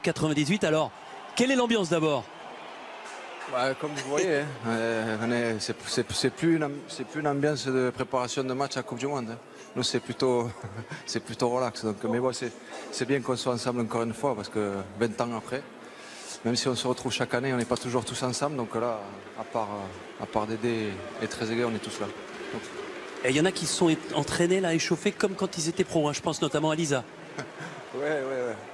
98. Alors, quelle est l'ambiance d'abord? Comme vous voyez, hein, c'est plus une ambiance de préparation de match à la Coupe du Monde. Hein. Nous, c'est plutôt relax. Donc, mais bon, c'est bien qu'on soit ensemble encore une fois, parce que 20 ans après, même si on se retrouve chaque année, on n'est pas toujours tous ensemble. Donc là, à part Dédé et Trezeguet, on est tous là. Donc... Et il y en a qui se sont entraînés là, échauffés comme quand ils étaient pros. Hein. Je pense notamment à Lisa. Ouais.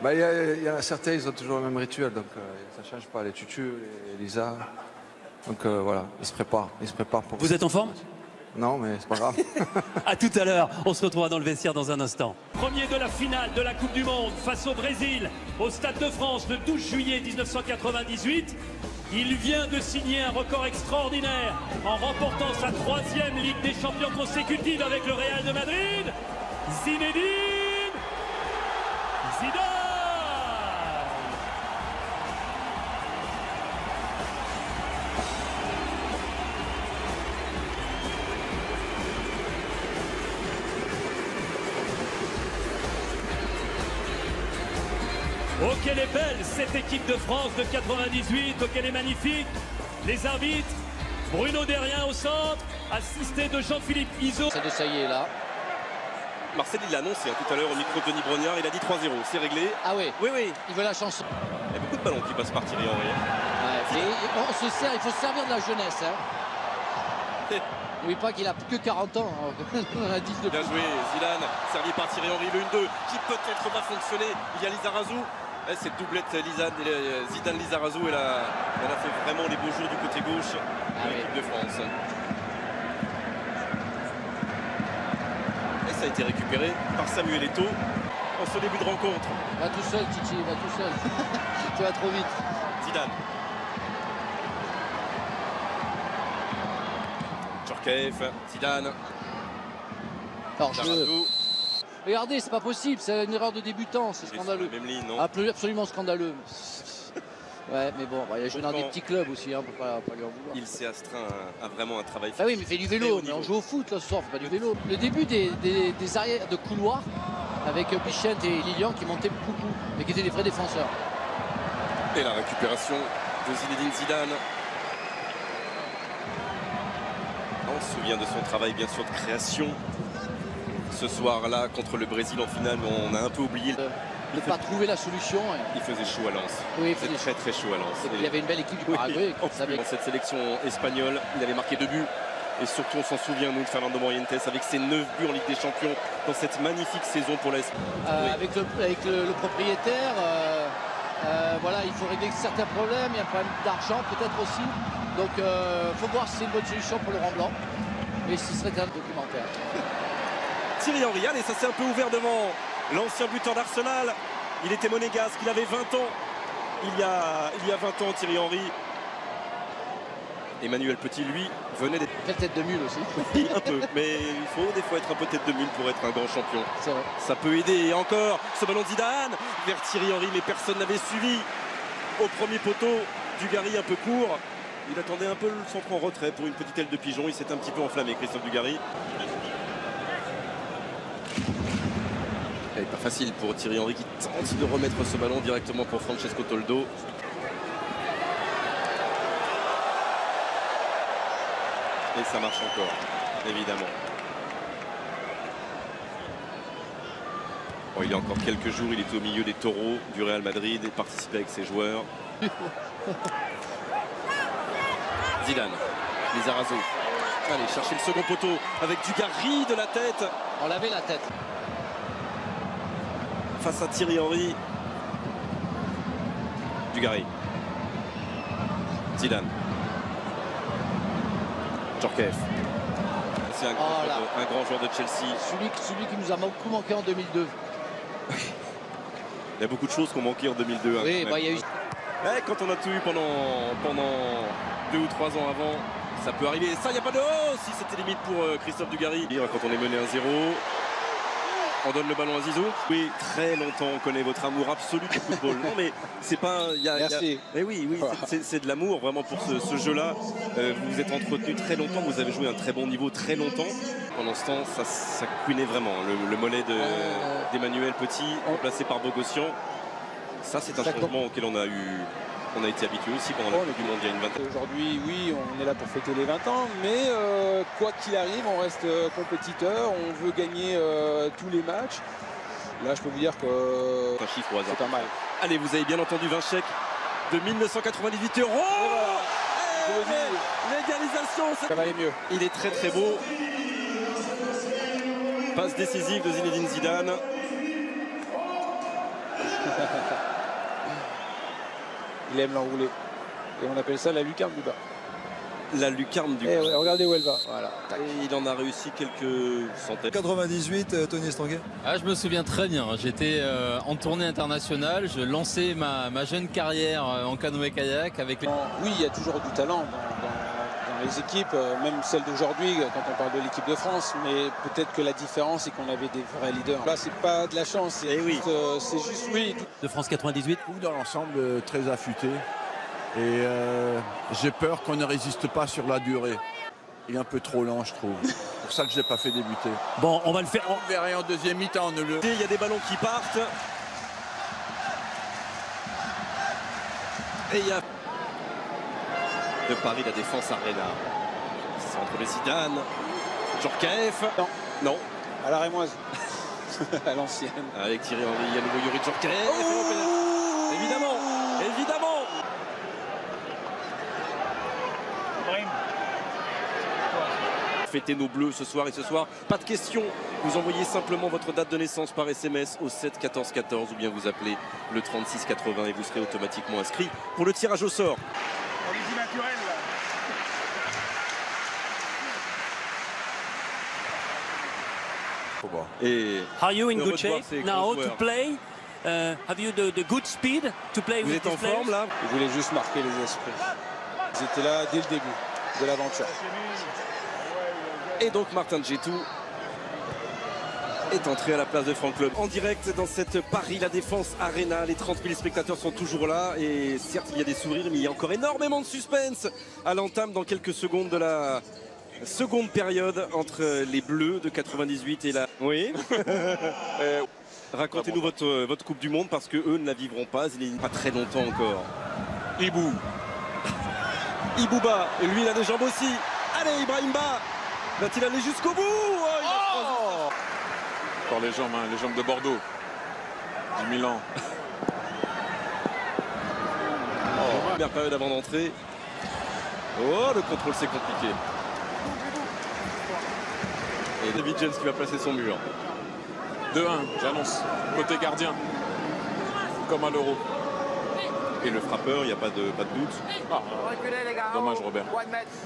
Bah, y en a certains, ils ont toujours le même rituel, donc ça ne change pas. Les Tutu, les Lisa. Donc voilà, ils se préparent pour... Vous êtes en forme? Non, mais c'est pas grave. À tout à l'heure, on se retrouvera dans le vestiaire dans un instant. Premier de la finale de la Coupe du Monde face au Brésil, au Stade de France, le 12 juillet 1998. Il vient de signer un record extraordinaire en remportant sa 3e Ligue des Champions consécutive avec le Real de Madrid. Zinedine Zidane. Oh, qu'elle est belle cette équipe de France de 98, oh, qu'elle est magnifique. Les arbitres, Bruno Derrien au centre, assisté de Jean-Philippe Iso. C'est de ça y est là. Marcel, il l'a annoncé tout à l'heure au micro de Denis Brognard, il a dit 3-0, c'est réglé. Ah oui, Oui. il veut la chanson. Il y a beaucoup de ballons qui passent par Thierry Henry. Ouais, on se sert, il faut se servir de la jeunesse. Hein. N'oublie pas qu'il a que 40 ans. On a 10 de plus. Bien joué, Zidane, servi par Thierry Henry, le 1-2, qui peut-être va fonctionner. Il y a Lizarazu. Cette doublette Zidane-Lizarazu, elle a fait vraiment les beaux jours du côté gauche de l'équipe de France. Et ça a été récupéré par Samuel Eto'o en ce début de rencontre. Va tout seul, Titi, va tout seul. Tu vas trop vite. Zidane. Djorkaeff, Zidane. Alors, Lizarazu. Regardez, c'est pas possible, c'est une erreur de débutant, c'est scandaleux. Même ligne, non? Absolument scandaleux. Ouais, mais bon, il a joué dans des petits clubs aussi, hein, on peut pas lui en vouloir. Il s'est astreint à vraiment un travail. Ah oui, mais il fait du vélo, mais on joue au foot là ce soir, on fait pas du vélo. Le début des arrières de couloir avec Bichette et Lilian qui montaient beaucoup, mais qui étaient des vrais défenseurs. Et la récupération de Zinedine Zidane. On se souvient de son travail bien sûr de création. Ce soir-là, contre le Brésil en finale, on a un peu oublié. Il n'a pas trouvé la solution. Il faisait chaud à Lens. Oui, c'était très chaud à Lens. Et il y avait une belle équipe du Paraguay. Dans cette sélection espagnole, il avait marqué 2 buts. Et surtout, on s'en souvient, nous, de Fernando Morientes, avec ses 9 buts en Ligue des Champions dans cette magnifique saison pour l'Espagne. Avec le propriétaire, voilà, il faut régler certains problèmes. Il y a un problème d'argent peut-être aussi. Donc, il faut voir si c'est une bonne solution pour Laurent Blanc. Mais ce serait un documentaire. Thierry Henry, allez, ça s'est un peu ouvert devant l'ancien buteur d'Arsenal. Il était monégasque, il avait 20 ans. Il y a 20 ans, Thierry Henry. Emmanuel Petit, lui, venait d'être... Quelle tête de mule aussi. Oui, un peu, mais il faut des fois être un peu tête de mule pour être un grand champion. C'est vrai. Ça peut aider. Et encore, ce ballon de Zidane vers Thierry Henry, mais personne n'avait suivi. Au premier poteau, Dugarry un peu court. Il attendait un peu le centre en retrait pour une petite aile de pigeon. Il s'est un petit peu enflammé, Christophe Dugarry. Et pas facile pour Thierry Henry qui tente de remettre ce ballon directement pour Francesco Toldo. Et ça marche encore, évidemment. Bon, il y a encore quelques jours, il était au milieu des taureaux du Real Madrid et participait avec ses joueurs. Zidane, Lizarazu. Allez, chercher le second poteau avec Dugarry de la tête. On l'avait la tête. Face à Thierry Henry. Dugarry. Zidane. Djorkaeff. C'est un grand joueur de Chelsea. Celui qui nous a beaucoup manqué en 2002. Il y a beaucoup de choses qui ont manqué en 2002. Hein, oui, il y a eu... Quand on a tout eu pendant 2 ou 3 ans avant, ça peut arriver. Ça, il n'y a pas de... Oh, si c'était limite pour Christophe Dugarry. Quand on est mené 1-0, on donne le ballon à Zizou. Oui, très longtemps, on connaît votre amour absolu du football. Non, mais c'est pas... Merci. Mais oui, c'est de l'amour vraiment pour ce jeu-là. Vous vous êtes entretenu très longtemps, vous avez joué à un très bon niveau très longtemps. Pendant ce temps, ça couinait vraiment. Le mollet d'Emmanuel Petit, remplacé par Bogossian. Ça, c'est un changement auquel on a été habitué aussi pendant la Coupe du Monde il y a une vingtaine. Aujourd'hui, oui, on est là pour fêter les 20 ans, mais quoi qu'il arrive, on reste compétiteur, on veut gagner tous les matchs. Là, je peux vous dire que un chiffre au hasard. C'est pas mal. Allez, vous avez bien entendu Vinchek de 1998 €. L'égalisation, ça va aller mieux. Il est très très beau. Passe décisive de Zinedine Zidane. Il aime l'enrouler. Et on appelle ça la lucarne du bas. La lucarne du bas. Ouais, regardez où elle va. Voilà. Et il en a réussi quelques centaines. 98, Tony Estanguet. Ah, je me souviens très bien. J'étais en tournée internationale. Je lançais ma jeune carrière en canoë-kayak avec les... Oui, il y a toujours du talent dans les équipes, même celle d'aujourd'hui quand on parle de l'équipe de France. Mais peut-être que la différence, c'est qu'on avait des vrais leaders. Là, c'est pas de la chance. C'est juste, oui. De France 98. Dans l'ensemble, très affûté. Et j'ai peur qu'on ne résiste pas sur la durée. Il est un peu trop lent, je trouve. C'est pour ça que je ne l'ai pas fait débuter. Bon, on va le faire. On verra en deuxième mi-temps. Il y a des ballons qui partent. Et il y a de Paris, la défense Arena. Centre de Zidane. Djorkaeff. Non. À la Rémoise. À l'ancienne. Avec Thierry Henry, il y a le nouveau Yuri Djorkaeff. Évidemment. Fêtez nos bleus ce soir, et ce soir, pas de questions. Vous envoyez simplement votre date de naissance par SMS au 7 14 14 ou bien vous appelez le 36 80 et vous serez automatiquement inscrit pour le tirage au sort. Et are you in good shape now to play? Have you the good speed to play with this players? Vous êtes en forme là? Ils voulaient juste marquer les esprits. Ils étaient là dès le début de l'aventure. Et donc Martin Djetou est entré à la place de Franck Leboeuf. En direct dans cette Paris La Défense Arena, les 30 000 spectateurs sont toujours là. Et certes, il y a des sourires, mais il y a encore énormément de suspense à l'entame dans quelques secondes de la seconde période entre les Bleus de 98 et la... Oui. Racontez-nous votre Coupe du Monde parce qu'eux ne la vivront pas. Il n'y a pas très longtemps encore. Ibouba, lui il a des jambes aussi. Allez, Ibrahimba. Va-t-il aller jusqu'au bout? Encore les jambes de Bordeaux. Du Milan. Première période avant d'entrer. Oh, le contrôle c'est compliqué. Et David James qui va placer son mur. 2-1, j'annonce. Côté gardien. Comme à l'Euro. Et le frappeur, il n'y a pas de doute. Ah, dommage Robert.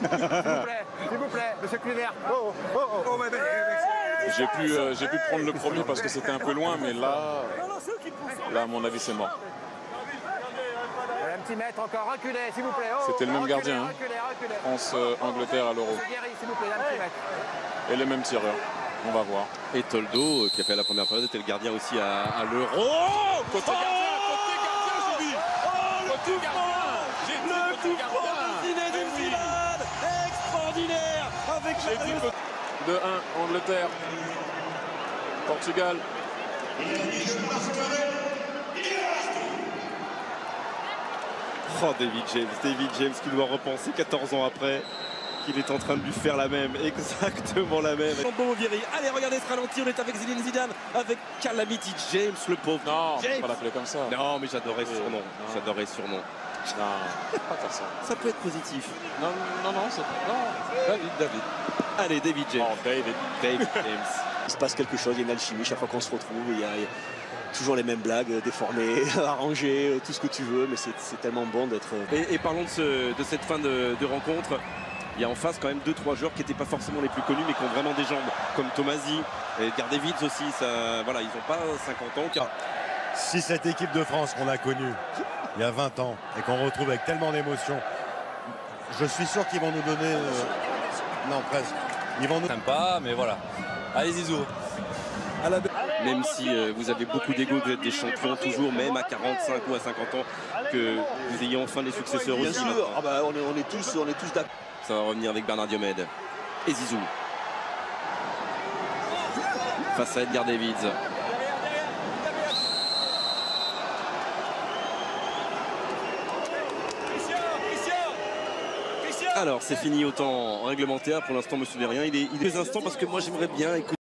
S'il vous plaît, monsieur Kluivert. J'ai pu prendre le premier parce que c'était un peu loin, mais là à mon avis c'est mort. Un petit mètre encore, reculez, s'il vous plaît. C'était le même gardien, hein. France-Angleterre à l'Euro. Et les mêmes tireurs. On va voir. Et Toldo, qui a fait la première période, était le gardien aussi à l'Euro. Côté gardien, j'ai dit. Côté gardien. Le coup franc de Zinedine Zidane, extraordinaire, avec le 2-1, Angleterre, Portugal. Oh, David James qui doit repenser 14 ans après qu'il est en train de lui faire la même, exactement la même. Allez, regardez ce ralenti, on est avec Zinedine Zidane, avec Calamity James, le pauvre. Non, James. pas l'appeler comme ça. Non, mais j'adorais ce surnom. J'adorais ce surnom. Non, pas faire ça. Ça peut être positif. Non, c'est pas. Non, David. Allez, David James. Oh, David James. Il se passe quelque chose, il y a une alchimie chaque fois qu'on se retrouve. Il y a toujours les mêmes blagues, déformées, arrangées, tout ce que tu veux, mais c'est tellement bon d'être... Et parlons de cette fin de rencontre. Il y a en face quand même 2-3 joueurs qui n'étaient pas forcément les plus connus, mais qui ont vraiment des jambes, comme Tomasi, et Gardevids aussi. Voilà, ils n'ont pas 50 ans. Si cette équipe de France qu'on a connue il y a 20 ans et qu'on retrouve avec tellement d'émotions, je suis sûr qu'ils vont nous donner... Non, presque. Ils vont nous... Sympa, mais voilà. Allez Zizou. Même si vous avez beaucoup d'ego, vous êtes des champions toujours, même à 45 ou à 50 ans, que vous ayez enfin des successeurs Bien aussi. sûr, on est tous d'accord. Ça va revenir avec Bernard Diomède et Zizou. Face à Edgar Davids. Alors c'est fini au temps réglementaire. Pour l'instant, monsieur Verrien, il est 2 instants parce que moi j'aimerais bien écouter.